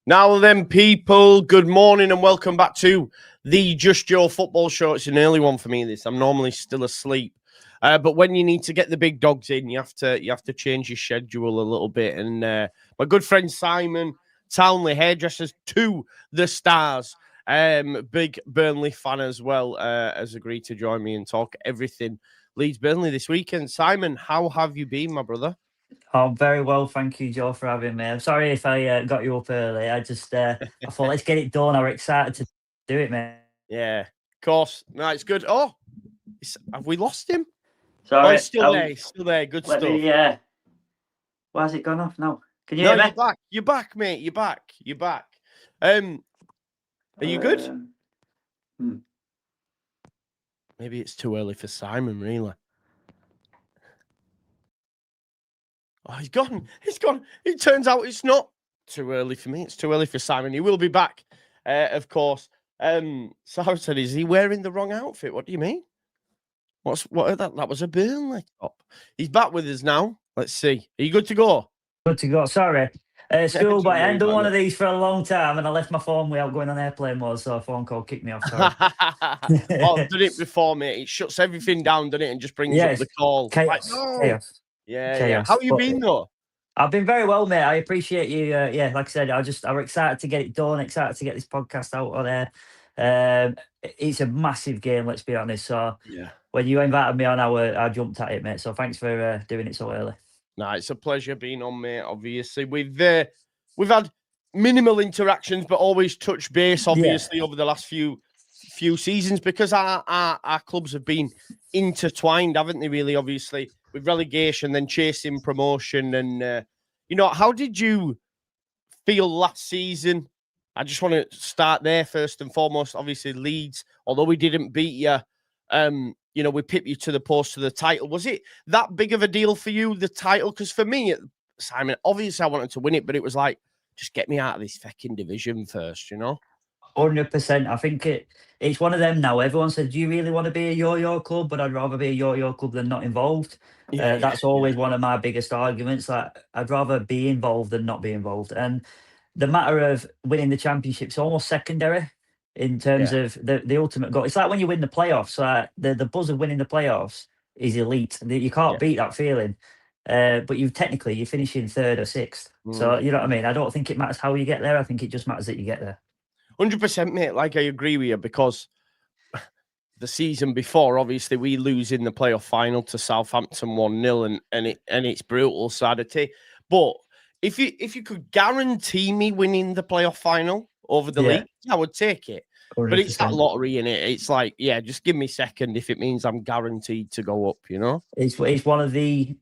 Now then, people, good morning and welcome back to the Just Joe football show. It's an early one for me, this. I'm normally still asleep. But when you need to get the big dogs in, you have to change your schedule a little bit. And my good friend Simon Townley, hairdressers to the stars, big Burnley fan as well, has agreed to join me and talk everything Leeds Burnley this weekend. Simon, how have you been, my brother? Oh, very well, thank you, Joe, for having me. I'm sorry if I got you up early. I thought let's get it done. I'm excited to do it, man. Yeah, of course. No, it's good. Oh, have we lost him? Sorry, Oh, he's still there. He's still there. Good let stuff. me. Why has it gone off now? Can you No, hear me? you're back. You're back, mate. You're back. You're back. Are you good? Maybe it's too early for Simon, really. Oh, he's gone. He's gone. It turns out it's not too early for me. It's too early for Simon. He will be back, of course. Sarah said, is he wearing the wrong outfit? What do you mean? What? That was a Burnley top. He's back with us now. Let's see. Are you good to go? Good to go. Sorry. School, Don't but I worry hadn't done about one it. of these for a long time, and I left my phone without going on airplane mode, so a phone call kicked me off. Sorry. Oh, I've done it before, mate. It shuts everything down, doesn't it, and just brings up the call. Chaos. Like, no. Chaos. Yeah, Chaos. yeah. How you been though? I've been very well, mate. I appreciate you. Like I said, I'm excited to get it done. Excited to get this podcast out on there. It's a massive game, let's be honest. So Yeah. when you invited me on, I jumped at it, mate. So thanks for doing it so early. No, it's a pleasure being on, mate. Obviously, we've had minimal interactions, but always touch base. Obviously, over the last few seasons, because our clubs have been intertwined, haven't they? Really, obviously, with relegation, then chasing promotion, and how did you feel last season? I just want to start there first and foremost. Obviously, Leeds, although we didn't beat you, we pipped you to the post to the title. Was it that big of a deal for you, the title? Because for me, Simon, obviously I wanted to win it, but it was like, just get me out of this fucking division first, 100%. I think it's one of them now. Everyone says, do you really want to be a yo-yo club? But I'd rather be a yo-yo club than not involved. That's always one of my biggest arguments. Like, I'd rather be involved than not be involved. And the matter of winning the championship is almost secondary in terms of the ultimate goal. It's like when you win the playoffs, the buzz of winning the playoffs is elite. You can't beat that feeling. But you're finishing third or sixth. So, you know what I mean? I don't think it matters how you get there. I think it just matters that you get there. 100%, mate. Like, I agree with you, because the season before, obviously, we lose in the playoff final to Southampton 1-0, and it's brutal, sadity. But if you could guarantee me winning the playoff final over the league, I would take it. 100%. But it's that lottery in it. It's like, just give me second if it means I'm guaranteed to go up. It's one of the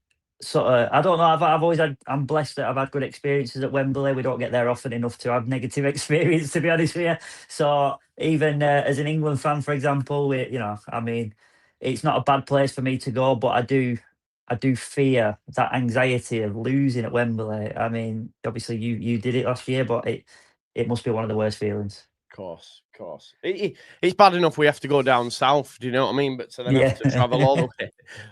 sort of, I don't know. I'm blessed that I've had good experiences at Wembley. We don't get there often enough to have negative experience, to be honest with you. So even as an England fan, for example, it's not a bad place for me to go, but I do fear that anxiety of losing at Wembley. I mean, obviously you did it last year, but it must be one of the worst feelings. Of course. It's bad enough we have to go down south, do you know what I mean? But to then have to travel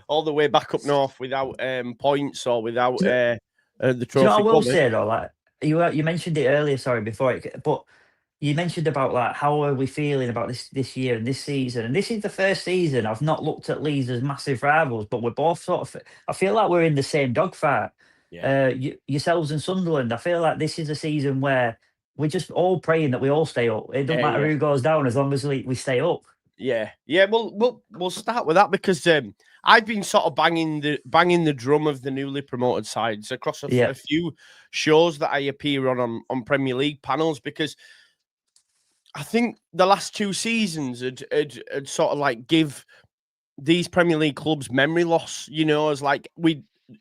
all the way back up north without points or without the trophy. Do you know what I will say though? Like you mentioned it earlier, sorry, but you mentioned about like how are we feeling about this year and this season, and this is the first season I've not looked at Leeds as massive rivals, but we're both sort of. I feel like we're in the same dogfight. Yourselves and Sunderland. I feel like this is a season where we're just all praying that we all stay up. It doesn't matter who goes down as long as we stay up. Yeah. We'll start with that, because I've been sort of banging the drum of the newly promoted sides across a few shows that I appear on Premier League panels, because I think the last 2 seasons had sort of like give these Premier League clubs memory loss, as like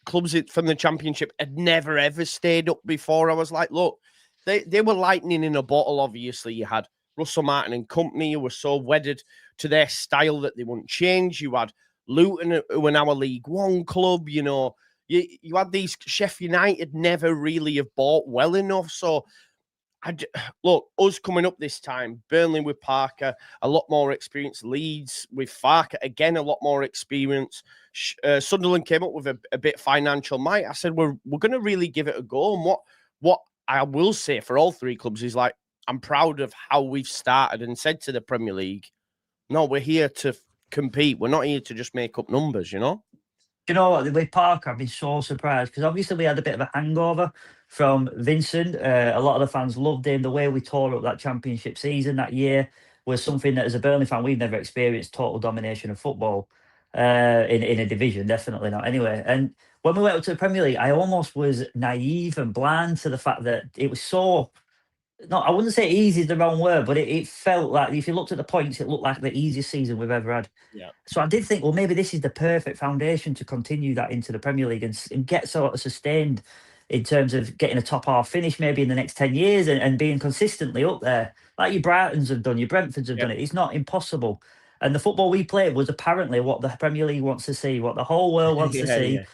clubs from the Championship had never ever stayed up before. I was like, look, they were lightning in a bottle. Obviously, you had Russell Martin and company who were so wedded to their style that they wouldn't change. You had Luton, who were now a League One club. You had these Sheffield United never really have bought well enough. So, look, us coming up this time, Burnley with Parker, a lot more experience. Leeds with Farker, again, a lot more experience. Sunderland came up with a bit financial might. I said, we're going to really give it a go. And what I will say for all three clubs is like, I'm proud of how we've started and said to the Premier League, no, we're here to compete. We're not here to just make up numbers, you know? You know what? With Parker, I've been so surprised because obviously we had a bit of a hangover from Vincent. A lot of the fans loved him. The way we tore up that championship season that year was something that, as a Burnley fan, we've never experienced total domination of football in a division. Definitely not. Anyway, and when we went up to the Premier League, I almost was naive and blind to the fact that it was so. No, I wouldn't say easy is the wrong word, but it felt like if you looked at the points, it looked like the easiest season we've ever had. Yeah. So I did think, well, maybe this is the perfect foundation to continue that into the Premier League and get sort of sustained in terms of getting a top half finish maybe in the next 10 years and being consistently up there. Like your Brightons have done, your Brentfords have done it. It's not impossible. And the football we played was apparently what the Premier League wants to see, what the whole world wants to see. Yeah.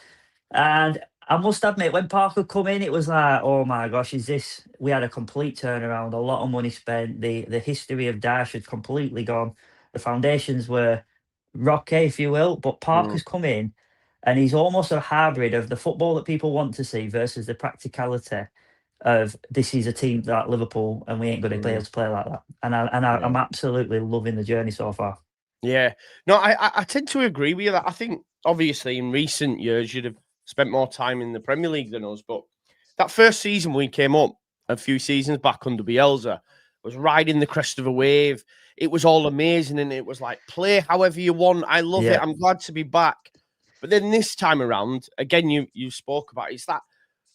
And I must admit, when Parker come in, it was like, oh my gosh, is this? We had a complete turnaround, a lot of money spent. The history of Dyche had completely gone. The foundations were rocky, if you will. But Parker's come in, and he's almost a hybrid of the football that people want to see versus the practicality of this is a team like Liverpool, and we ain't going to be able to play like that. And I'm absolutely loving the journey so far. Yeah, no, I tend to agree with you. That I think obviously in recent years you'd have spent more time in the Premier League than us, but that first season we came up a few seasons back under Bielsa was riding the crest of a wave. It was all amazing, and it was like play however you want. I love it. I'm glad to be back. But then this time around, again, you spoke about it's that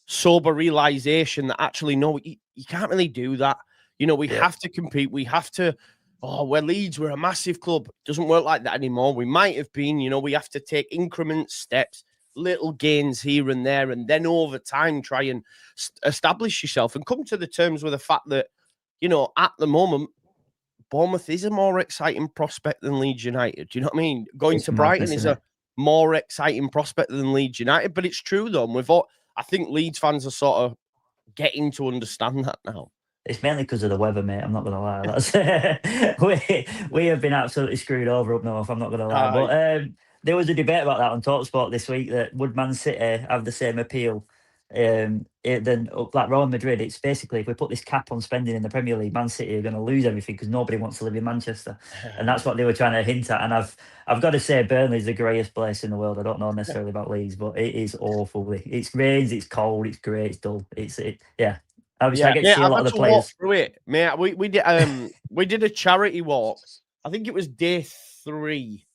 sober realization that actually no, you can't really do that. You know, we have to compete. We have to. Oh, we're Leeds. We're a massive club. Doesn't work like that anymore. We might have been. You know, we have to take increment steps, little gains here and there, and then over time try and establish yourself and come to the terms with the fact that, you know, at the moment, Bournemouth is a more exciting prospect than Leeds United. Do you know what I mean? Going to Brighton is a more exciting prospect than Leeds United, but it's true though. And I think Leeds fans are sort of getting to understand that now. It's mainly because of the weather, mate. I'm not going to lie. That's we have been absolutely screwed over up north. I'm not going to lie. But there was a debate about that on TalkSport this week that would Man City have the same appeal then like Real Madrid? It's basically if we put this cap on spending in the Premier League, Man City are going to lose everything because nobody wants to live in Manchester, and that's what they were trying to hint at. And I've got to say, Burnley's the greyest place in the world. I don't know necessarily about Leeds, but it is awful. It rains, it's cold, it's grey, it's dull. Yeah. Obviously, I get to see a lot of the players. Walk through it, mate. We did a charity walk. I think it was day 3.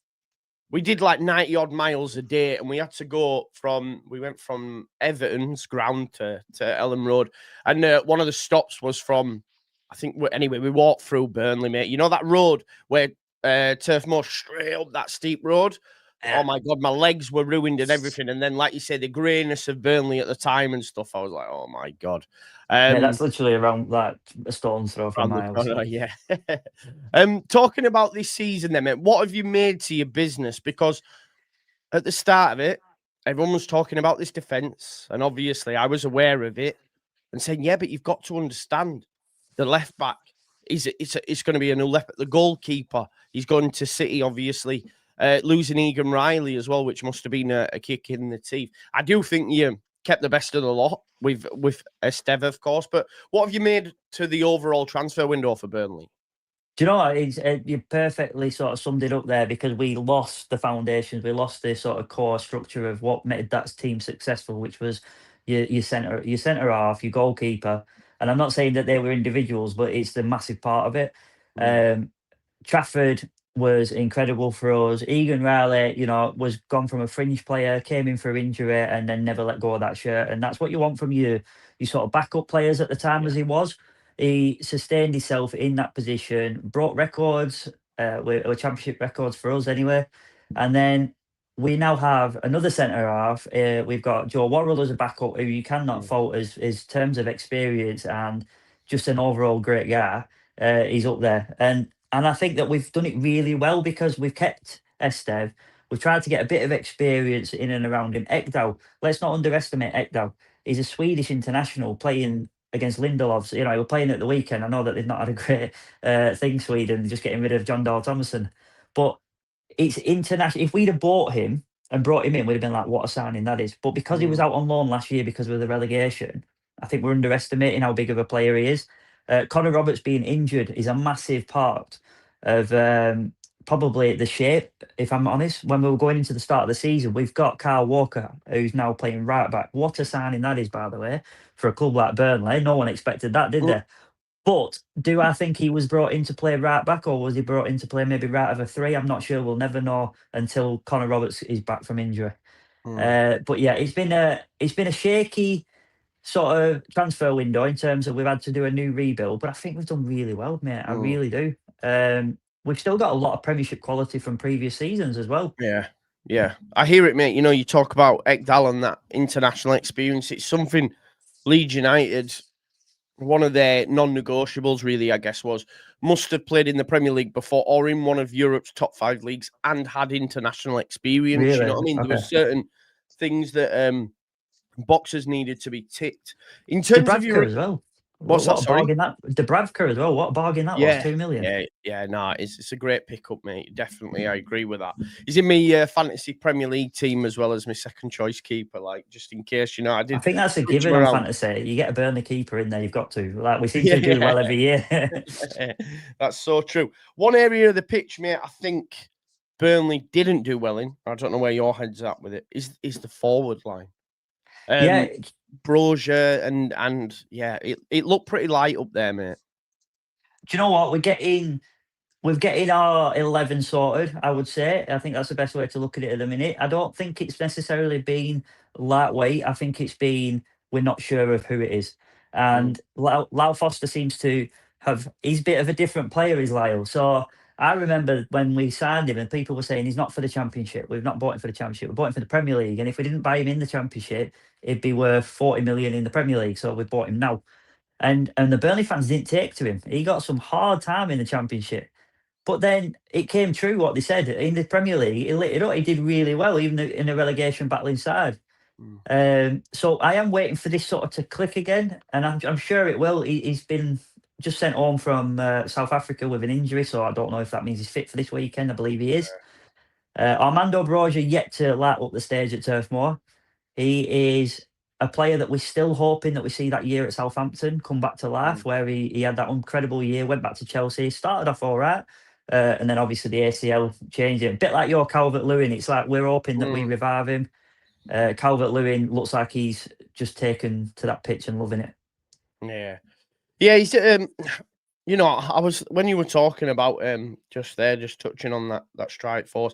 We did like 90 odd miles a day, and we had to go we went from Everton's ground to Ellen Road, and one of the stops was from, anyway, we walked through Burnley, mate. You know that road where Turf Moor straight up that steep road? Oh my God, my legs were ruined and everything. And then, like you said, the greyness of Burnley at the time and stuff, I was like, oh my God. Yeah, that's literally around like a stone's throw from my house. Yeah. Talking about this season then, mate, what have you made to your business? Because at the start of it, everyone was talking about this defence, and obviously I was aware of it and saying, yeah, but you've got to understand the left back. It's going to be a new left back. The goalkeeper, he's going to City, obviously. Losing Egan Riley as well, which must have been a kick in the teeth. I do think you kept the best of the lot with Esteve, of course. But what have you made to the overall transfer window for Burnley? Do you know what? You perfectly sort of summed it up there, because we lost the foundations. We lost the sort of core structure of what made that team successful, which was your centre half, your goalkeeper. And I'm not saying that they were individuals, but it's the massive part of it. Trafford was incredible for us. Egan Riley, was gone from a fringe player, came in for injury, and then never let go of that shirt. And that's what you want from your sort of backup players at the time, as he was. He sustained himself in that position, broke records, with championship records for us anyway. And then we now have another centre half. We've got Joe Worrell as a backup, who you cannot fault his terms of experience and just an overall great guy. He's up there. And I think that we've done it really well because we've kept Esteve. We've tried to get a bit of experience in and around him. Ekdal, let's not underestimate Ekdal. He's a Swedish international playing against Lindelofs. He was playing at the weekend. I know that they've not had a great thing, Sweden, just getting rid of John Dahl Thomason. But it's international. If we'd have bought him and brought him in, we'd have been like, what a signing that is. But because he was out on loan last year because of the relegation, I think we're underestimating how big of a player he is. Connor Roberts being injured is a massive part of probably the shape, if I'm honest. When we were going into the start of the season, we've got Kyle Walker, who's now playing right back. What a signing that is, by the way, for a club like Burnley. No one expected that, did they? But do I think he was brought in to play right back, or was he brought in to play maybe right of a three? I'm not sure. We'll never know until Connor Roberts is back from injury. But yeah, it's been a shaky sort of transfer window in terms of we've had to do a new rebuild, but I think we've done really well, mate. I really do. We've still got a lot of Premiership quality from previous seasons as well. Yeah. I hear it, mate. You know, you talk about Ekdal and that international experience. It's something Leeds United, one of their non-negotiables, really, I guess, was must have played in the Premier League before or in one of Europe's top 5 leagues and had international experience. Really? You know what I mean? Okay. There were certain things that boxers needed to be ticked. In terms of your... as well. What's that, sorry? Bargain that Dubravka as well. What a bargain that was, 2 million. No, it's a great pickup, mate. Definitely, I agree with that. He's in my fantasy Premier League team as well as my second choice keeper, like, just in case, you know. I think that's a given on fantasy. You get a Burnley keeper in there, you've got to. Like, we seem to do well every year. That's so true. One area of the pitch, mate, I think Burnley didn't do well in, I don't know where your head's at with it, is the forward line. Brozier and yeah, it looked pretty light up there, mate. Do you know what? We're getting our 11 sorted, I would say. I think that's the best way to look at it at the minute. I don't think it's necessarily been lightweight. I think it's been we're not sure of who it is. And Lau Foster seems to he's a bit of a different player, is Lyle. So I remember when we signed him and people were saying he's not for the Championship. We've not bought him for the Championship. We bought him for the Premier League. And if we didn't buy him in the Championship, it'd be worth 40 million in the Premier League. So we bought him now. And the Burnley fans didn't take to him. He got some hard time in the Championship. But then it came true what they said. In the Premier League, he lit it up. He did really well, even in a relegation battling side. So I am waiting for this sort of to click again. And I'm sure it will. He's been just sent home from South Africa with an injury. So I don't know if that means he's fit for this weekend. I believe he is. Armando Broja yet to light up the stage at Turf Moor. He is a player that we're still hoping that we see that year at Southampton come back to life, where he had that incredible year, went back to Chelsea, started off all right, and then obviously the ACL changed it. A bit like your Calvert-Lewin, it's like we're hoping that we revive him. Calvert-Lewin looks like he's just taken to that pitch and loving it. Yeah, he's you know, I was, when you were talking about just touching on that strike force,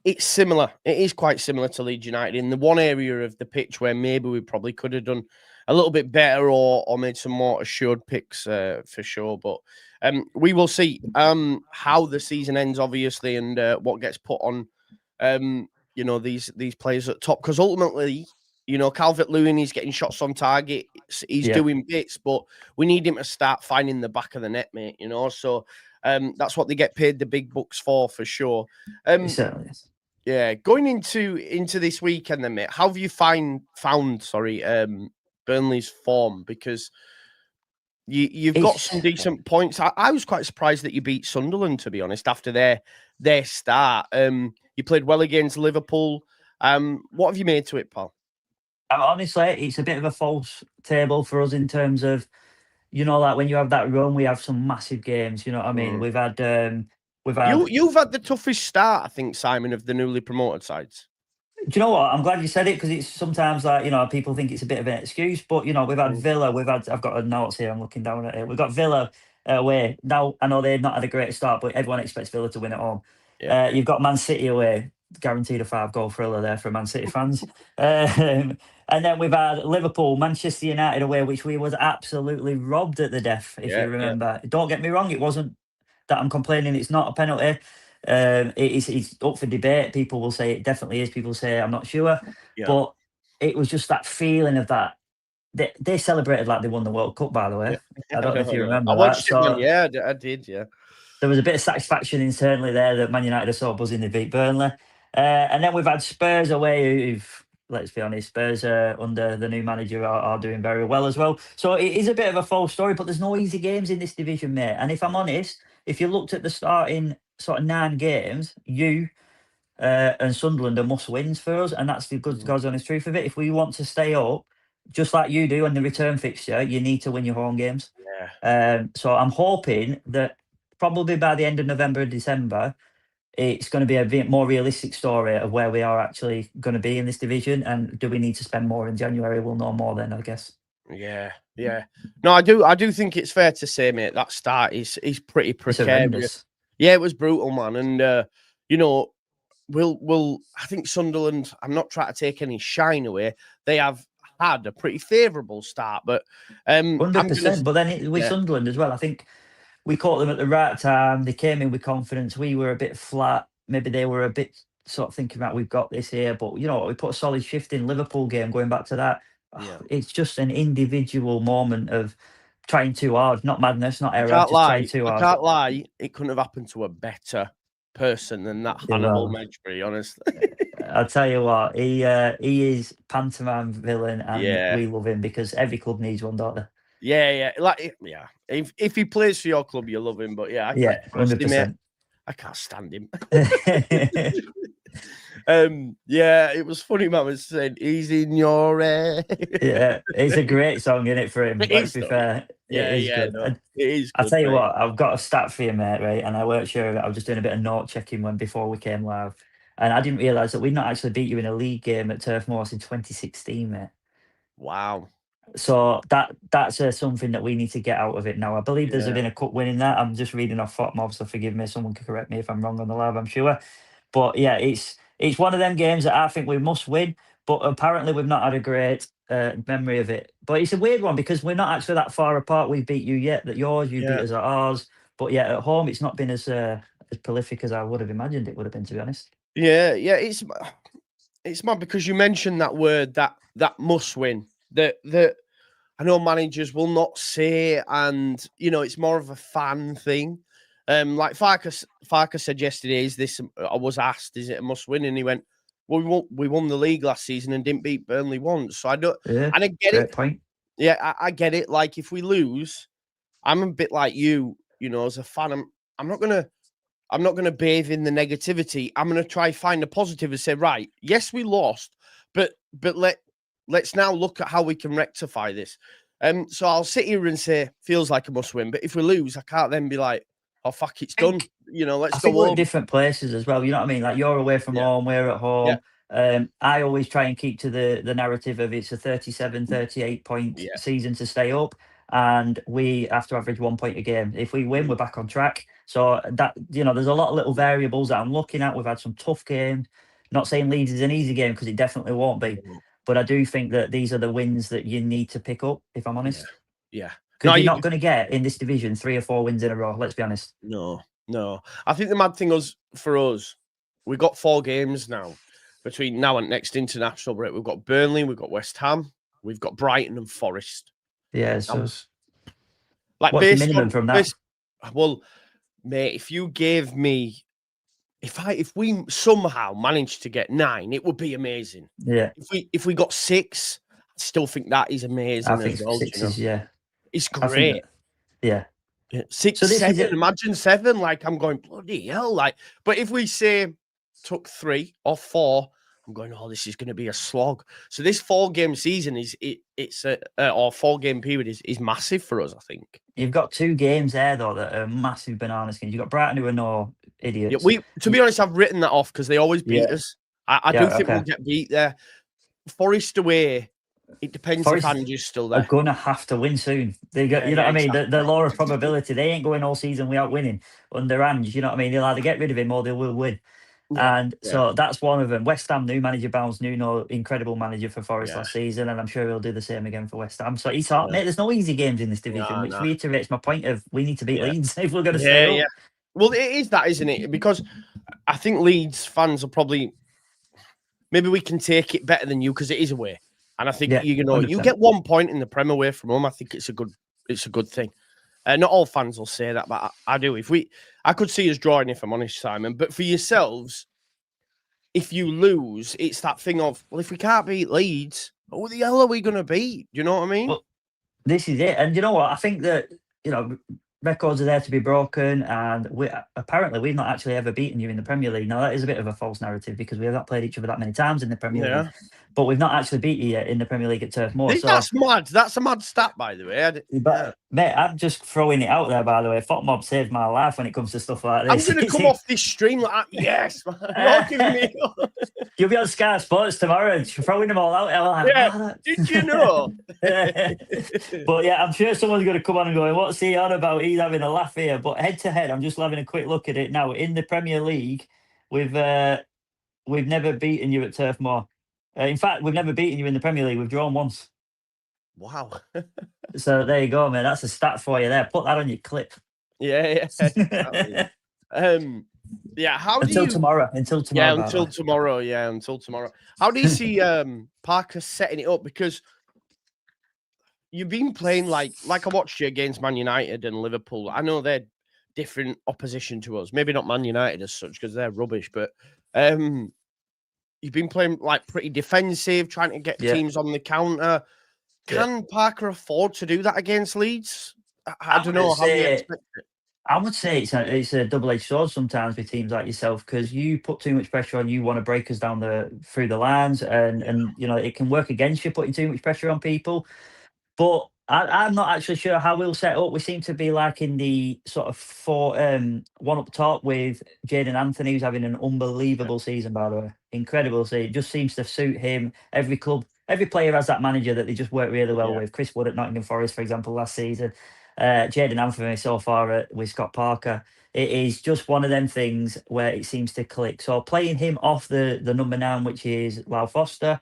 it's similar. It is quite similar to Leeds United in the one area of the pitch where maybe we probably could have done a little bit better or made some more assured picks for sure. But we will see how the season ends, obviously, and what gets put on, you know, these players at top. Because ultimately, you know, Calvert-Lewin is getting shots on target. He's doing bits, but we need him to start finding the back of the net, mate, you know. So that's what they get paid the big bucks for sure. It certainly is. Yeah, going into this weekend then, mate, how have you found Burnley's form? Because you've got some decent points. I was quite surprised that you beat Sunderland, to be honest, after their start. You played well against Liverpool. What have you made to it, pal? Honestly, it's a bit of a false table for us in terms of, you know, like when you have that run, we have some massive games. You know what I mean? We've had You've had the toughest start, I think, Simon, of the newly promoted sides. Do you know what? I'm glad you said it, because it's sometimes like, you know, people think it's a bit of an excuse, but, you know, we've had Villa, I've got a notes here, I'm looking down at it. We've got Villa away. Now, I know they've not had a great start, but everyone expects Villa to win at home. You've got Man City away, guaranteed a 5-goal thriller there for Man City fans. And then we've had Liverpool, Manchester United away, which we was absolutely robbed at the death, if you remember. Don't get me wrong, it wasn't that I'm complaining it's not a penalty. It's up for debate. People will say it definitely is. People say I'm not sure. But it was just that feeling of that. They celebrated like they won the World Cup, by the way. I don't know if you remember. I watched it, man. Yeah, I did, yeah. There was a bit of satisfaction internally there that Man United are so buzzing they beat Burnley. And then we've had Spurs away, who've, let's be honest, Spurs under the new manager are doing very well as well. So it is a bit of a false story, but there's no easy games in this division, mate. And if I'm honest, if you looked at the starting sort of 9 games, and Sunderland are must-wins for us, and that's the God's honest truth of it. If we want to stay up, just like you do in the return fixture, you need to win your home games. Yeah. So I'm hoping that probably by the end of November and December, it's going to be a bit more realistic story of where we are actually going to be in this division. And do we need to spend more in January? We'll know more then, I guess. Yeah, yeah. No, I do think it's fair to say, mate, that start is pretty precarious. Yeah, it was brutal, man. And you know, I think Sunderland, I'm not trying to take any shine away. They have had a pretty favourable start, but 100%. But then with Sunderland as well, I think we caught them at the right time. They came in with confidence. We were a bit flat. Maybe they were a bit sort of thinking about we've got this here. But you know what? We put a solid shift in Liverpool game. Going back to that, it's just an individual moment of trying too hard. Not madness, not error. Just trying too hard. I can't lie. It couldn't have happened to a better person than that Hannibal Medjugorje, honestly. I'll tell you what, he is pantomime villain, and we love him because every club needs one, don't they? Yeah. If he plays for your club, you love him. But yeah, 100%. I can't stand him. It was funny. Man was saying he's in your head. Yeah, it's a great song, isn't it, for him? Let's be fair. It is good. No, it is good. I'll tell you what, I've got a stat for you, mate, right? And I weren't sure. I was just doing a bit of note checking before we came live. And I didn't realise that we'd not actually beat you in a league game at Turf Moor in 2016, mate. Wow. So that's something that we need to get out of it now. I believe there's been a cup win in that. I'm just reading off FOTMOB, so forgive me. Someone can correct me if I'm wrong on the live, I'm sure. But yeah, it's one of them games that I think we must win. But apparently we've not had a great memory of it. But it's a weird one because we're not actually that far apart. We beat you yet. That yours, you beat us at ours. But yeah, at home it's not been as prolific as I would have imagined it would have been, to be honest. Yeah, it's mad because you mentioned that word that must win. That I know managers will not say, and you know it's more of a fan thing. Like Farker said yesterday, is this? I was asked, is it a must win? And he went, "Well, we won the league last season and didn't beat Burnley once." So I don't, and I get it. Point. Yeah, I get it. Like if we lose, I'm a bit like you. You know, as a fan, I'm not gonna bathe in the negativity. I'm gonna try find a positive and say, right, yes, we lost, but let's now look at how we can rectify this. So I'll sit here and say, feels like a must win. But if we lose, I can't then be like, oh fuck, it's done. You know, let's go home. We're different places as well. You know what I mean? Like you're away from home, we're at home. I always try and keep to the narrative of it's a 37, 38 point season to stay up. And we have to average 1 point a game. If we win, we're back on track. So that, you know, there's a lot of little variables that I'm looking at. We've had some tough games. Not saying Leeds is an easy game because it definitely won't be. But I do think that these are the wins that you need to pick up, if I'm honest. Yeah. Because you're not going to get in this division 3 or 4 wins in a row, let's be honest. No. I think the mad thing for us, we got 4 games now between now and next international break. We've got Burnley, we've got West Ham, we've got Brighton and Forest. Yeah, so like what's the minimum from that? Well, mate, if you gave me, if we somehow managed to get 9, it would be amazing. Yeah. If we got 6, I still think that is amazing. I think as well, 6 is it's great. Yeah. 6, so 7. Imagine 7. Like I'm going bloody hell. Like, but if we say took 3 or 4. I'm going, oh, this is going to be a slog. So this 4-game season or 4-game period is massive for us, I think. You've got 2 games there though that are massive banana skins. You've got Brighton, who are no idiots. Yeah, to be honest, I've written that off because they always beat us. I do think we'll get beat there. Forest away. It depends if Andrew's still there. They're gonna have to win soon. They got, you know what I mean. The law of probability. They ain't going all season without winning under Ange. You know what I mean. They'll either get rid of him or they will win. So that's one of them. West Ham, new manager Bounce, incredible manager for Forest last season, and I'm sure he'll do the same again for West Ham. So it's hard, mate. There's no easy games in this division, which reiterates my point of we need to beat Leeds if we're going to stay up. Well, it is that, isn't it? Because I think Leeds fans are probably maybe we can take it better than you because it is away, and I think you know 100%. You get 1 point in the Prem away from home. I think it's a good thing. Not all fans will say that, but I do. I could see us drawing, if I'm honest, Simon. But for yourselves, if you lose, it's that thing of, well, if we can't beat Leeds, who the hell are we going to beat? Do you know what I mean? Well, this is it. And you know what? I think that, you know, records are there to be broken, and apparently we've not actually ever beaten you in the Premier League. Now that is a bit of a false narrative because we have not played each other that many times in the Premier League, but we've not actually beat you yet in the Premier League at Turf Moor. So that's mad. That's a mad stat, by the way. But mate, I'm just throwing it out there. By the way, Fot Mob saved my life when it comes to stuff like this. I'm going to come off this stream like, yes, man. You're giving me. You'll be on Sky Sports tomorrow, throwing them all out. Like, yeah, did you know? But yeah, I'm sure someone's going to come on and go, what's he on about? He's having a laugh here. But head to head, I'm just having a quick look at it now. In the Premier League, we've never beaten you at Turf Moor. In fact, we've never beaten you in the Premier League. We've drawn once. Wow. So there you go, man. That's a stat for you there. Put that on your clip. Yeah. Yeah. How until tomorrow. Until tomorrow. Yeah, until tomorrow. Yeah, until tomorrow. How do you see Parker setting it up? Because you've been playing like I watched you against Man United and Liverpool. I know they're different opposition to us. Maybe not Man United as such because they're rubbish, but you've been playing like pretty defensive, trying to get teams on the counter. Can Parker afford to do that against Leeds? I don't know. How do you expect it? I would say it's a double-edged sword sometimes with teams like yourself because you put too much pressure on. You want to break us down through the lines, and you know it can work against you putting too much pressure on people. But I'm not actually sure how we'll set up. We seem to be like in the sort of one up top with Jadon Anthony, who's having an unbelievable season, by the way. Incredible season. It just seems to suit him. Every player has that manager that they just work really well with. Chris Wood at Nottingham Forest, for example, last season. Jadon Anthony so far with Scott Parker. It is just one of them things where it seems to click. So playing him off the number 9, which is Lau Foster,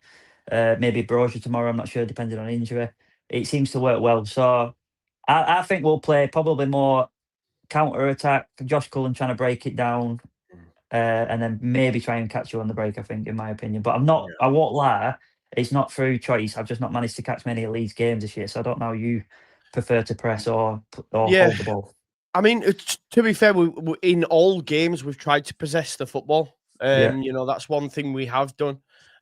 maybe Brozier tomorrow, I'm not sure, depending on injury. It seems to work well. So I think we'll play probably more counter-attack, Josh Cullen trying to break it down, and then maybe try and catch you on the break, I think, in my opinion. But I won't lie, it's not through choice. I've just not managed to catch many of Leeds games this year, so I don't know how you prefer to press or hold the ball. I mean, to be fair, we in all games, we've tried to possess the football. You know, that's one thing we have done.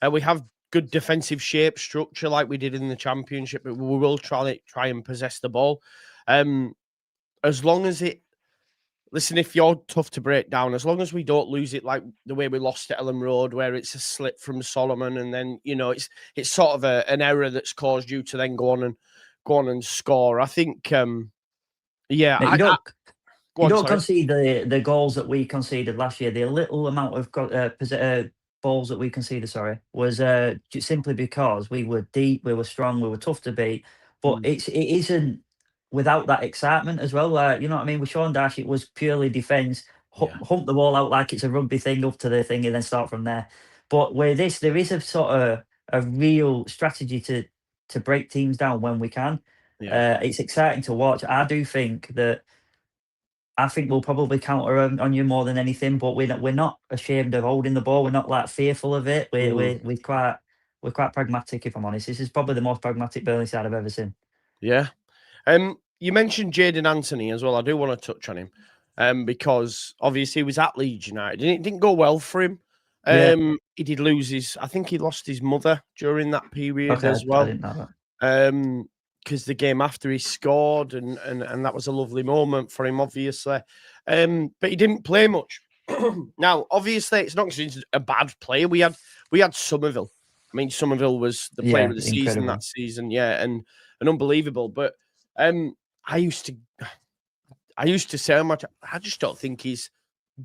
We have good defensive shape, structure like we did in the Championship, but we will try and possess the ball. As long as listen, if you're tough to break down, as long as we don't lose it like the way we lost at Ellen Road, where it's a slip from Solomon, and then, you know, it's sort of an error that's caused you to then go on and score. I think, you don't concede the goals that we conceded last year. The little amount of balls that we conceded, was simply because we were deep, we were strong, we were tough to beat. But it isn't without that excitement as well. You know what I mean? With Sean Dyche, it was purely defence, hump the ball out like it's a rugby thing up to the thing and then start from there. But with this, there is a sort of a real strategy to break teams down when we can. It's exciting to watch. I think we'll probably counter on you more than anything, but we're not ashamed of holding the ball. We're not like fearful of it. We're quite pragmatic, if I'm honest. This is probably the most pragmatic Burnley side I've ever seen. Yeah. You mentioned Jadon Anthony as well. I do want to touch on him because obviously he was at Leeds United and it didn't go well for him. He did lose I think he lost his mother during that period as well. I didn't know that. Because the game after he scored and that was a lovely moment for him, obviously. But he didn't play much. Now, obviously, it's not because he's a bad player. We had Somerville. I mean, Somerville was the player of the season that season, and unbelievable. But I used to say how much I just don't think he's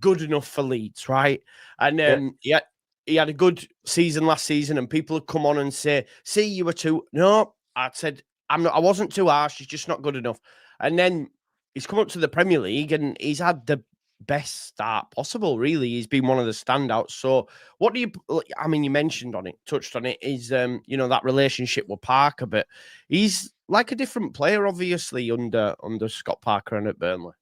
good enough for Leeds, right? And he had a good season last season, and people would come on and say, "See, you were too." No, I said I wasn't too harsh. He's just not good enough. And then he's come up to the Premier League, and he's had the best start possible. Really, he's been one of the standouts. So, what do you? I mean, you touched on it. Is that relationship with Parker, but he's like a different player, obviously, under Scott Parker and at Burnley.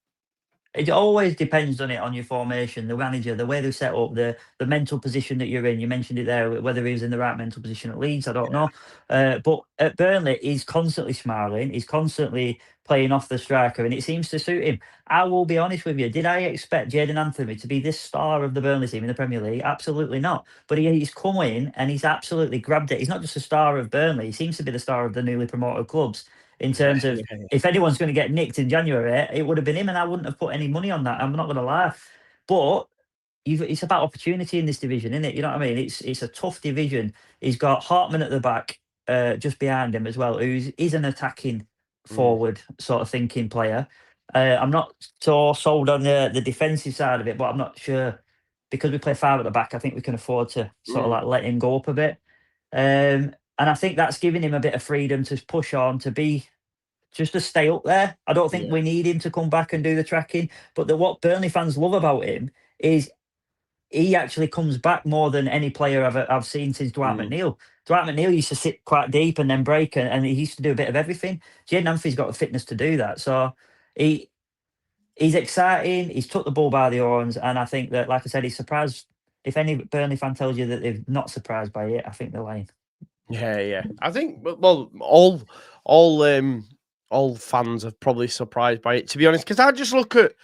It always depends on your formation, the manager, the way they set up, the mental position that you're in. You mentioned it there, whether he was in the right mental position at Leeds, I don't know. But at Burnley, he's constantly smiling. He's constantly playing off the striker, and it seems to suit him. I will be honest with you. Did I expect Jadon Anthony to be this star of the Burnley team in the Premier League? Absolutely not. But he's come in and he's absolutely grabbed it. He's not just a star of Burnley. He seems to be the star of the newly promoted clubs. in terms of if anyone's going to get nicked in January, it would have been him, and I wouldn't have put any money on that. I'm not going to lie. But it's about opportunity in this division, isn't it? You know what I mean? It's a tough division. He's got Hartman at the back, just behind him as well, he's an attacking forward sort of thinking player. I'm not so sold on the defensive side of it, but I'm not sure because we play 5 at the back. I think we can afford to sort of like let him go up a bit, and I think that's giving him a bit of freedom to push on just to stay up there. I don't think we need him to come back and do the tracking, but what Burnley fans love about him is he actually comes back more than any player I've seen since Dwight McNeil. Dwight McNeil used to sit quite deep and then break, and he used to do a bit of everything. Jaden Anthony's got the fitness to do that. So he's exciting. He's took the ball by the horns, and I think that, like I said, he's surprised. If any Burnley fan tells you that they're not surprised by it, I think they're lying. Yeah. I think, well, all fans are probably surprised by it, to be honest, because I just look at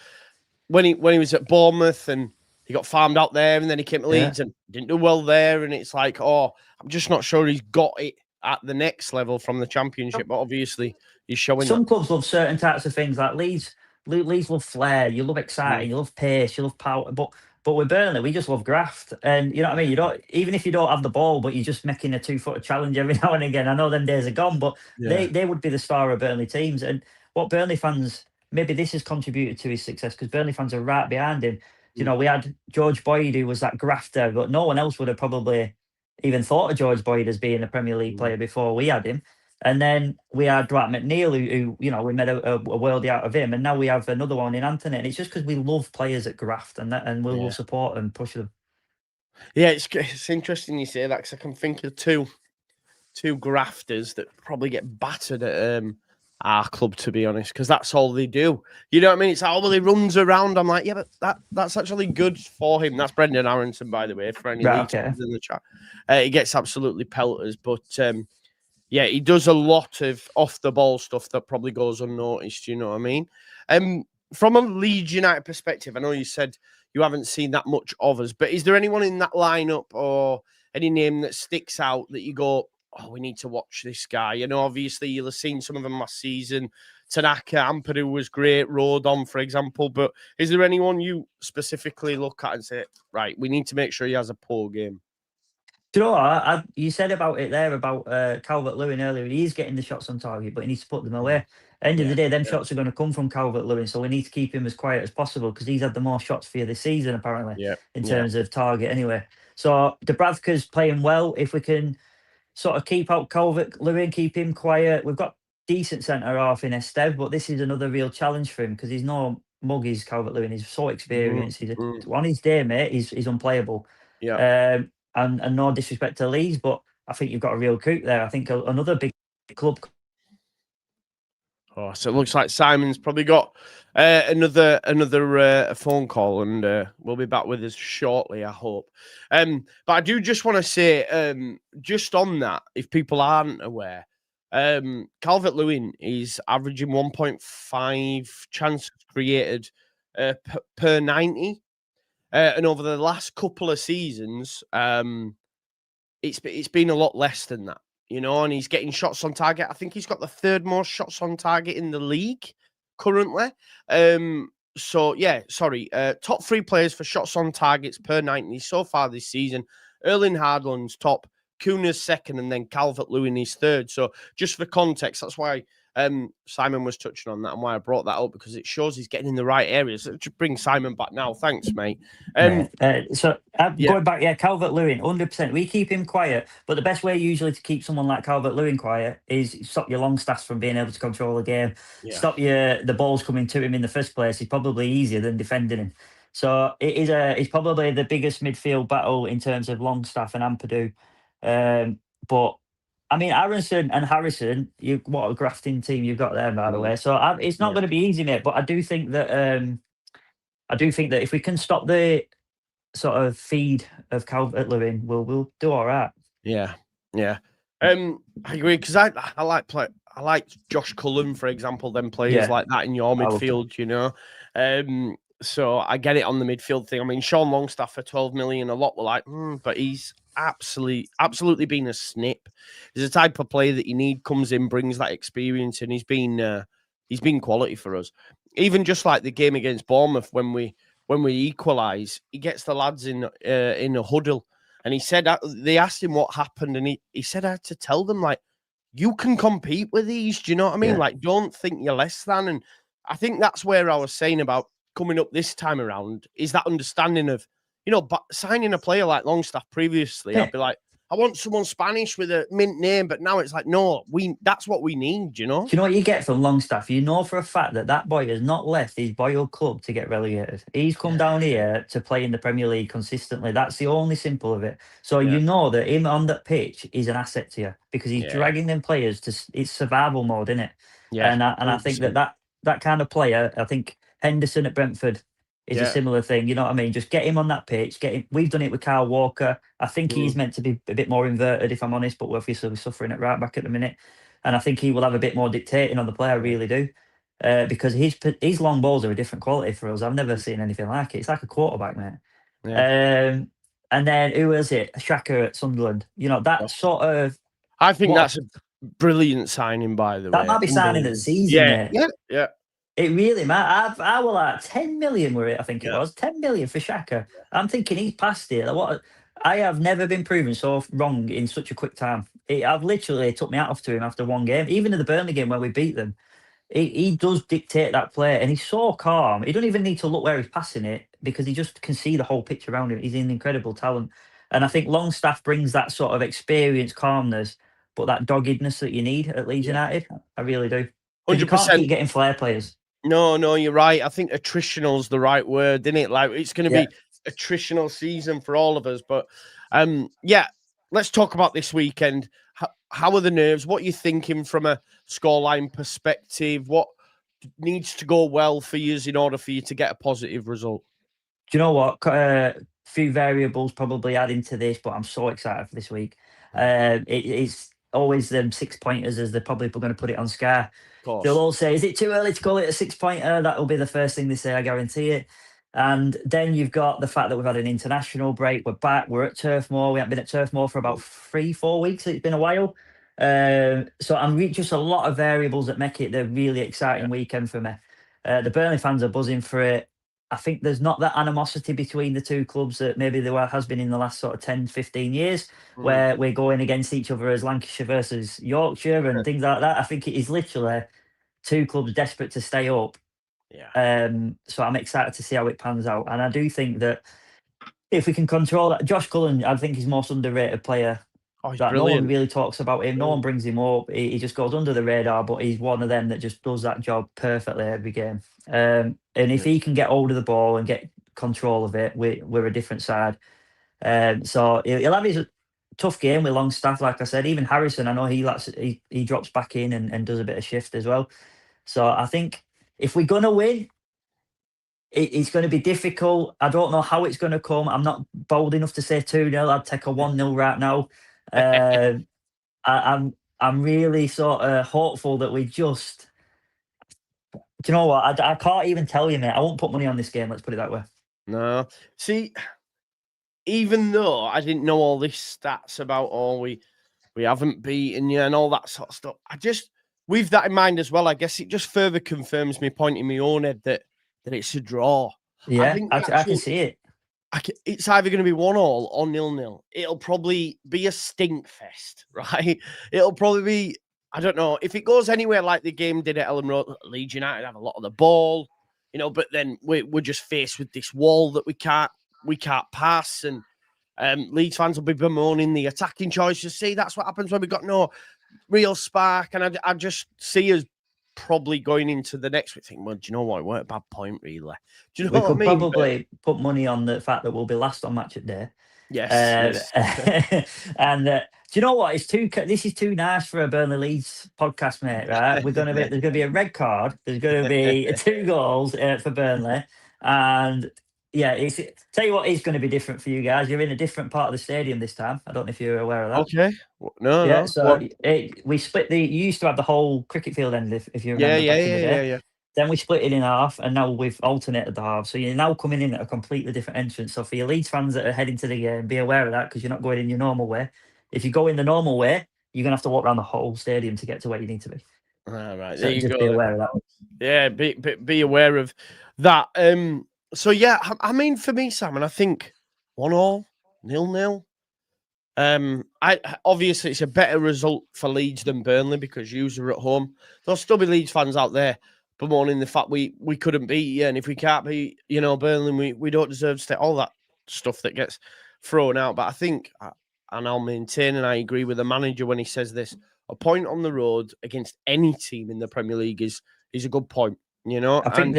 when he was at Bournemouth and he got farmed out there, and then he came to Leeds and didn't do well there. And it's like, I'm just not sure he's got it at the next level from the Championship. But obviously, he's showing. Some clubs love certain types of things, like Leeds. Leeds love flair. You love exciting. You love pace. You love power. But with Burnley, we just love graft. And you know what I mean? You don't, even if you don't have the ball, but you're just making a 2-footer challenge every now and again. I know them days are gone, but they would be the star of Burnley teams. And what Burnley fans, maybe this has contributed to his success because Burnley fans are right behind him. You know, we had George Boyd, who was that grafter, but no one else would have probably even thought of George Boyd as being a Premier League player before we had him. And then we had Dwight McNeil, who you know, we made a worldie out of him. And now we have another one in Anthony. And it's just because we love players that graft and we will support and push them. Yeah, it's interesting you say that because I can think of two grafters that probably get battered at our club, to be honest, because that's all they do. You know what I mean? It's how well he runs around. I'm like, yeah, but that's actually good for him. That's Brendan Aronson, by the way, for any leagues in the chat. He gets absolutely pelters, but yeah, he does a lot of off the ball stuff that probably goes unnoticed. You know what I mean? From a Leeds United perspective, I know you said you haven't seen that much of us, but is there anyone in that lineup or any name that sticks out that you go, oh, we need to watch this guy? You know, obviously you'll have seen some of them last season. Tanaka, Ampadu was great, Rodon, for example. But is there anyone you specifically look at and say, right, we need to make sure he has a poor game? Do you know what? You said about it there about Calvert-Lewin earlier. He's getting the shots on target, but he needs to put them away. End of the day, them shots are going to come from Calvert-Lewin, so we need to keep him as quiet as possible because he's had the more shots for you this season, apparently, in terms of target anyway. So Dubravka's playing well. If we can sort of keep out Calvert-Lewin, keep him quiet. We've got decent centre-half in Esteve, but this is another real challenge for him because he's no muggies, Calvert-Lewin. He's so experienced. On his day, mate, he's unplayable. Yeah. And no disrespect to Leeds, but I think you've got a real coup there. I think another big club. Oh, so it looks like Simon's probably got another phone call, and we'll be back with us shortly, I hope. But I do just want to say, just on that, if people aren't aware, Calvert-Lewin is averaging 1.5 chances created per 90. And over the last couple of seasons, it's been a lot less than that, you know, and he's getting shots on target. I think he's got the 3rd most shots on target in the league currently. So, yeah, sorry. Top 3 players for shots on targets per 90 so far this season. Erling Haaland's top, Kuna's 2nd, and then Calvert-Lewin is 3rd. So just for context, that's why Simon was touching on that and why I brought that up, because it shows he's getting in the right areas. So just bring Simon back now. Thanks, mate. Going back, Calvert-Lewin, 100%. We keep him quiet, but the best way usually to keep someone like Calvert-Lewin quiet is stop your Longstaffs from being able to control the game. Stop the balls coming to him in the first place. It's probably easier than defending him. So it's probably the biggest midfield battle in terms of Longstaff and Ampadu. But I mean, Aronson and Harrison, what a grafting team you've got there, by the way. So it's not going to be easy, mate. But I do think that if we can stop the sort of feed of Calvert-Lewin, we'll do all right. Yeah. I agree because I like Josh Cullen, for example. Them players like that in your midfield, you know. So I get it on the midfield thing. I mean, Sean Longstaff for 12 million, a lot were like, but he's absolutely been a snip. He's the type of player that you need, comes in, brings that experience, and he's been quality for us. Even just like the game against Bournemouth, when we equalise, he gets the lads in a huddle, and he said they asked him what happened, and he said I had to tell them, like, you can compete with these. Do you know what I mean? Like, don't think you're less than. And I think that's where I was saying about coming up this time around, is that understanding of, but signing a player like Longstaff previously, I'd be like, I want someone Spanish with a mint name, but now it's like, no, that's what we need, Do you know what you get from Longstaff? You know for a fact that boy has not left his boyhood club to get relegated. He's come down here to play in the Premier League consistently. That's the only simple of it. So you know that him on that pitch is an asset to you, because he's dragging them players to, it's survival mode, isn't it? Yeah. And I think that kind of player, I think Henderson at Brentford is a similar thing. You know what I mean? Just get him on that pitch. We've done it with Kyle Walker. I think he's meant to be a bit more inverted, if I'm honest, but we're obviously suffering at right back at the minute. And I think he will have a bit more dictating on the play. I really do. Because his long balls are a different quality for us. I've never seen anything like it. It's like a quarterback, mate. Yeah. And then who was it? Shaka at Sunderland. That sort of... I think that's a brilliant signing, by the way. That might be signing of the season, mate. Yeah. It really, man. I will like 10 million were it, I think it was. 10 million for Shaka. I'm thinking he's past it. I have never been proven so wrong in such a quick time. I've literally took my hat off to him after one game. Even in the Burnley game where we beat them, he does dictate that play, and he's so calm. He doesn't even need to look where he's passing it, because he just can see the whole picture around him. He's an incredible talent. And I think Longstaff brings that sort of experience, calmness, but that doggedness that you need at Leeds United. I really do. 100%. You can't keep getting flair players. No, you're right. I think attritional's the right word, isn't it? Like, it's going to be attritional season for all of us. But let's talk about this weekend. How are the nerves? What are you thinking from a scoreline perspective? What needs to go well for you in order for you to get a positive result? Do you know what? A few variables probably add into this, but I'm so excited for this week. It's always them 6-pointers, as they're probably going to put it on Sky. They'll all say, is it too early to call it a 6-pointer? That'll be the first thing they say, I guarantee it. And then you've got the fact that we've had an international break. We're back. We're at Turf Moor. We haven't been at Turf Moor for about 3-4 weeks. It's been a while. So I'm just a lot of variables that make it a really exciting weekend for me. The Burnley fans are buzzing for it. I think there's not that animosity between the two clubs that maybe there has been in the last sort of 10, 15 years, where we're going against each other as Lancashire versus Yorkshire and things like that. I think it is literally two clubs desperate to stay up. So I'm excited to see how it pans out. And I do think that if we can control that, Josh Cullen, I think he's the most underrated player. That no one really talks about him. No one brings him up. He just goes under the radar, but he's one of them that just does that job perfectly every game. And if he can get hold of the ball and get control of it, we're a different side. So he'll have his tough game with Longstaff, like I said. Even Harrison, I know he drops back in and does a bit of shift as well. So I think if we're going to win, it's going to be difficult. I don't know how it's going to come. I'm not bold enough to say 2-0. I'd take a 1-0 right now. I'm really sort of hopeful that we just... Do you know what? I can't even tell you, mate. I won't put money on this game. Let's put it that way. No. See, even though I didn't know all these stats about, we haven't beaten you and all that sort of stuff, with that in mind as well, I guess it just further confirms my point in my own head that it's a draw. Yeah, I can see it. It's either going to be 1-1 or 0-0. It'll probably be a stink fest, right? It'll probably be, I don't know, if it goes anywhere like the game did at Ellen Road, Leeds United have a lot of the ball, but then we're just faced with this wall that we can't pass, and Leeds fans will be bemoaning the attacking choices. See, that's what happens when we got no real spark, and I just see us probably going into the next week thinking, well, do you know what? It weren't a bad point, really. Do you know what I mean? We could probably put money on the fact that we'll be last on match of day. Yes. And do you know what? This is too nice for a Burnley Leeds podcast, mate. Right? There's going to be a red card. There's going to be 2 goals for Burnley, and tell you what is going to be different for you guys. You're in a different part of the stadium this time. I don't know if you're aware of that. Okay. No. So we split you used to have the whole cricket field end, if you remember back in the day. Then we split it in half, and now we've alternated the half. So you're now coming in at a completely different entrance. So for your Leeds fans that are heading to the game, be aware of that because you're not going in your normal way. If you go in the normal way, you're going to have to walk around the whole stadium to get to where you need to be. All right, So there you just go. be aware of that. Yeah, be aware of that. So yeah, I mean, for me, Simon, I think 1-1, 0-0. I obviously it's a better result for Leeds than Burnley because yous are at home. There'll still be Leeds fans out there bemoaning the fact we couldn't beat you, and if we can't beat, Burnley, we don't deserve to stay. All that stuff that gets thrown out. But I think, and I'll maintain, and I agree with the manager when he says this: a point on the road against any team in the Premier League is a good point. I think